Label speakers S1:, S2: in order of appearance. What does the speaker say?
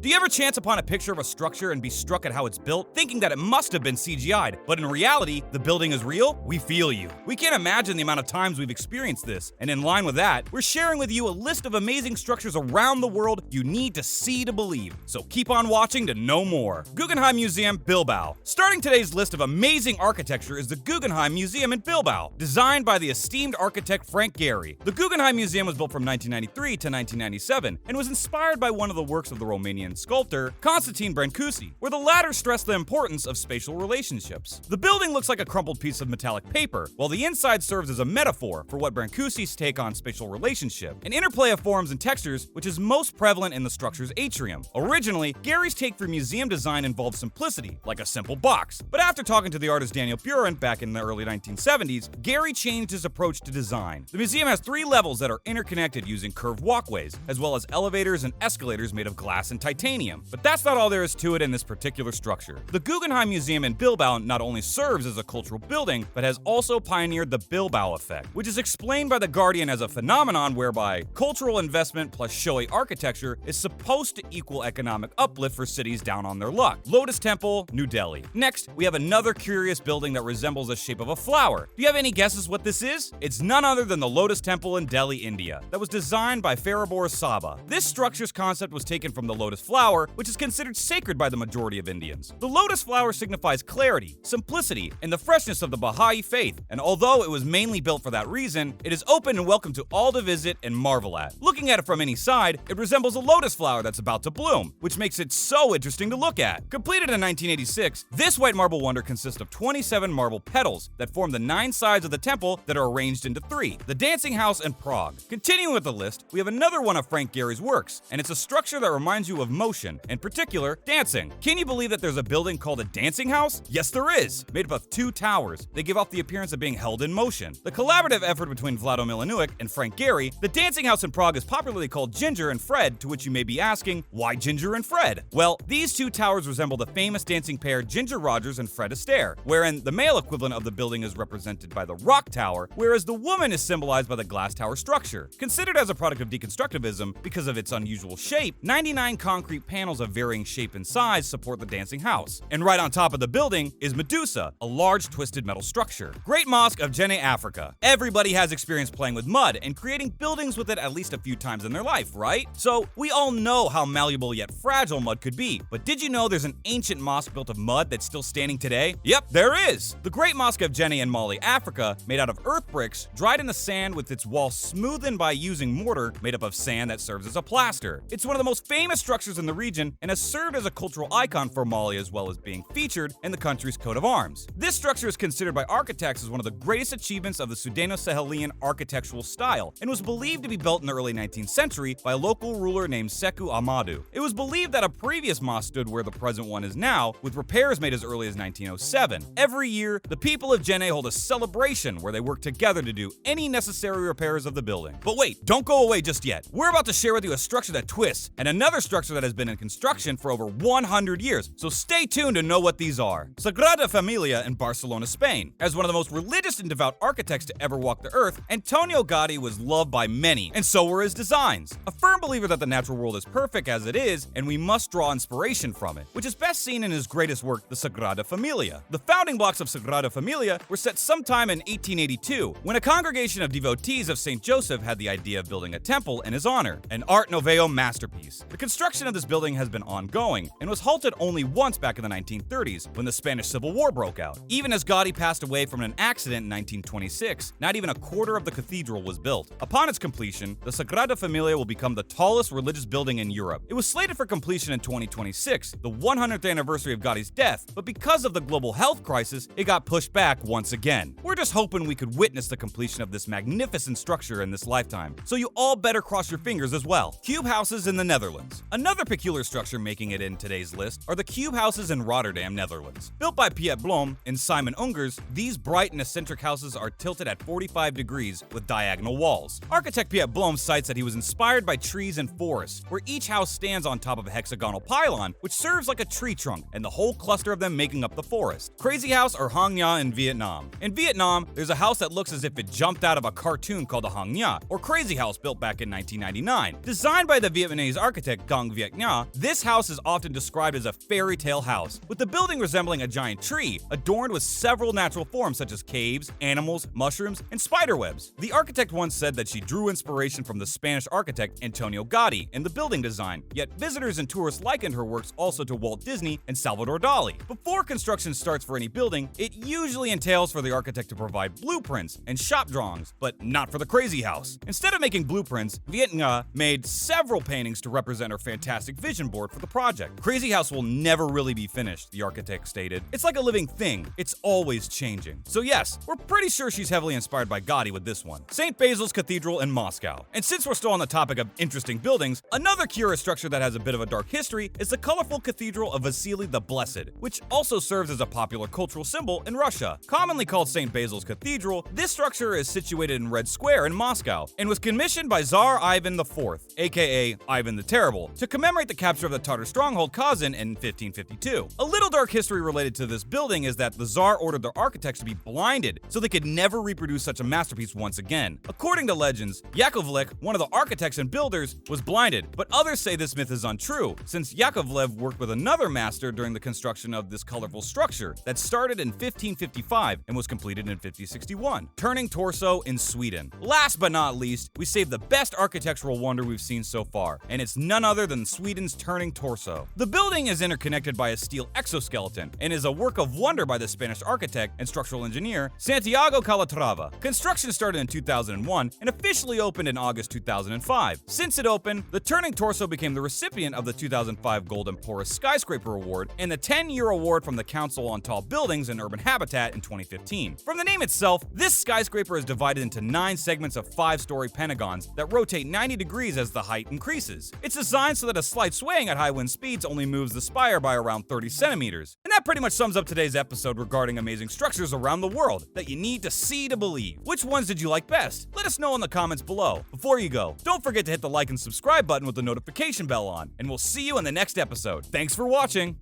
S1: Do you ever chance upon a picture of a structure and be struck at how it's built, thinking that it must have been CGI'd, but in reality, the building is real? We feel you. We can't imagine the amount of times we've experienced this, and in line with that, we're sharing with you a list of amazing structures around the world you need to see to believe. So keep on watching to know more. Guggenheim Museum, Bilbao. Starting today's list of amazing architecture is the Guggenheim Museum in Bilbao, designed by the esteemed architect Frank Gehry. The Guggenheim Museum was built from 1993 to 1997 and was inspired by one of the works of the Romanian sculptor Constantine Brancusi, where the latter stressed the importance of spatial relationships. The building looks like a crumpled piece of metallic paper, while the inside serves as a metaphor for what Brancusi's take on spatial relationship, an interplay of forms and textures which is most prevalent in the structure's atrium. Originally, Gehry's take for museum design involved simplicity, like a simple box, but after talking to the artist Daniel Buren back in the early 1970s, Gehry changed his approach to design. The museum has 3 levels that are interconnected using curved walkways, as well as elevators and escalators made of glass and titanium. But that's not all there is to it in this particular structure. The Guggenheim Museum in Bilbao not only serves as a cultural building, but has also pioneered the Bilbao effect, which is explained by The Guardian as a phenomenon whereby cultural investment plus showy architecture is supposed to equal economic uplift for cities down on their luck. Lotus Temple, New Delhi. Next, we have another curious building that resembles the shape of a flower. Do you have any guesses what this is? It's none other than the Lotus Temple in Delhi, India, that was designed by Farabor Saba. This structure's concept was taken from the lotus flower, which is considered sacred by the majority of Indians. The lotus flower signifies clarity, simplicity, and the freshness of the Baha'i faith, and although it was mainly built for that reason, it is open and welcome to all to visit and marvel at. Looking at it from any side, it resembles a lotus flower that's about to bloom, which makes it so interesting to look at. Completed in 1986, this white marble wonder consists of 27 marble petals that form the 9 sides of the temple that are arranged into 3, the Dancing House in Prague. Continuing with the list, we have another one of Frank Gehry's works, and it's a structure that reminds you of motion, in particular, dancing. Can you believe that there's a building called a dancing house? Yes, there is! Made up of 2 towers. They give off the appearance of being held in motion. The collaborative effort between Vlado Milaniuk and Frank Gehry, the dancing house in Prague is popularly called Ginger and Fred, to which you may be asking, why Ginger and Fred? Well, these 2 towers resemble the famous dancing pair Ginger Rogers and Fred Astaire, wherein the male equivalent of the building is represented by the rock tower, whereas the woman is symbolized by the glass tower structure. Considered as a product of deconstructivism because of its unusual shape, 99 concrete panels of varying shape and size support the dancing house. And right on top of the building is Medusa, a large twisted metal structure. Great Mosque of Djenné, Africa. Everybody has experience playing with mud and creating buildings with it at least a few times in their life, right? So we all know how malleable yet fragile mud could be, but did you know there's an ancient mosque built of mud that's still standing today? Yep, there is! The Great Mosque of Djenné in Mali, Africa, made out of earth bricks, dried in the sand with its walls smoothened by using mortar made up of sand that serves as a plaster. It's one of the most famous structures in the region and has served as a cultural icon for Mali as well as being featured in the country's coat of arms. This structure is considered by architects as one of the greatest achievements of the Sudano-Sahelian architectural style and was believed to be built in the early 19th century by a local ruler named Sekou Ahmadou. It was believed that a previous mosque stood where the present one is now, with repairs made as early as 1907. Every year, the people of Djenné hold a celebration where they work together to do any necessary repairs of the building. But wait, don't go away just yet. We're about to share with you a structure that twists and another structure that has been in construction for over 100 years, so stay tuned to know what these are. Sagrada Familia in Barcelona, Spain. As one of the most religious and devout architects to ever walk the earth, Antonio Gaudi was loved by many, and so were his designs. A firm believer that the natural world is perfect as it is, and we must draw inspiration from it, which is best seen in his greatest work, the Sagrada Familia. The founding blocks of Sagrada Familia were set sometime in 1882, when a congregation of devotees of St. Joseph had the idea of building a temple in his honor, an Art Nouveau masterpiece. The construction of this building has been ongoing, and was halted only once back in the 1930s, when the Spanish Civil War broke out. Even as Gaudi passed away from an accident in 1926, not even a quarter of the cathedral was built. Upon its completion, the Sagrada Familia will become the tallest religious building in Europe. It was slated for completion in 2026, the 100th anniversary of Gaudi's death, but because of the global health crisis, it got pushed back once again. We're just hoping we could witness the completion of this magnificent structure in this lifetime, so you all better cross your fingers as well. Cube houses in the Netherlands. Another peculiar structure making it in today's list are the cube houses in Rotterdam, Netherlands. Built by Piet Blom and Simon Ungers, these bright and eccentric houses are tilted at 45 degrees with diagonal walls. Architect Piet Blom cites that he was inspired by trees and forests, where each house stands on top of a hexagonal pylon, which serves like a tree trunk, and the whole cluster of them making up the forest. Crazy House or Hang Nha in Vietnam. In Vietnam, there's a house that looks as if it jumped out of a cartoon called the Hang Nha, or Crazy House, built back in 1999. Designed by the Vietnamese architect Dong Viet Vietnam, this house is often described as a fairy tale house, with the building resembling a giant tree, adorned with several natural forms such as caves, animals, mushrooms, and spiderwebs. The architect once said that she drew inspiration from the Spanish architect Antonio Gaudí in the building design, yet visitors and tourists likened her works also to Walt Disney and Salvador Dali. Before construction starts for any building, it usually entails for the architect to provide blueprints and shop drawings, but not for the crazy house. Instead of making blueprints, Viet Nga made several paintings to represent her fantastic vision board for the project. Crazy House will never really be finished, the architect stated. It's like a living thing. It's always changing. So yes, we're pretty sure she's heavily inspired by Gaudi with this one. St. Basil's Cathedral in Moscow. And since we're still on the topic of interesting buildings, another curious structure that has a bit of a dark history is the colorful Cathedral of Vasily the Blessed, which also serves as a popular cultural symbol in Russia. Commonly called St. Basil's Cathedral, this structure is situated in Red Square in Moscow and was commissioned by Tsar Ivan IV, aka Ivan the Terrible, to commemorate the capture of the Tatar stronghold Kazan in 1552. A little dark history related to this building is that the Tsar ordered their architects to be blinded so they could never reproduce such a masterpiece once again. According to legends, Yakovlev, one of the architects and builders, was blinded, but others say this myth is untrue, since Yakovlev worked with another master during the construction of this colorful structure that started in 1555 and was completed in 1561. Turning torso in Sweden. Last but not least, we saved the best architectural wonder we've seen so far, and it's none other than Sweden's turning torso. The building is interconnected by a steel exoskeleton and is a work of wonder by the Spanish architect and structural engineer Santiago Calatrava. Construction started in 2001 and officially opened in August 2005. Since it opened, the turning torso became the recipient of the 2005 Golden Porous Skyscraper Award and the 10-year award from the Council on Tall Buildings and Urban Habitat in 2015. From the name itself, this skyscraper is divided into 9 segments of 5-story pentagons that rotate 90 degrees as the height increases. It's designed so that a slight swaying at high wind speeds only moves the spire by around 30 centimeters. And that pretty much sums up today's episode regarding amazing structures around the world that you need to see to believe. Which ones did you like best? Let us know in the comments below. Before you go, don't forget to hit the like and subscribe button with the notification bell on, and we'll see you in the next episode. Thanks for watching!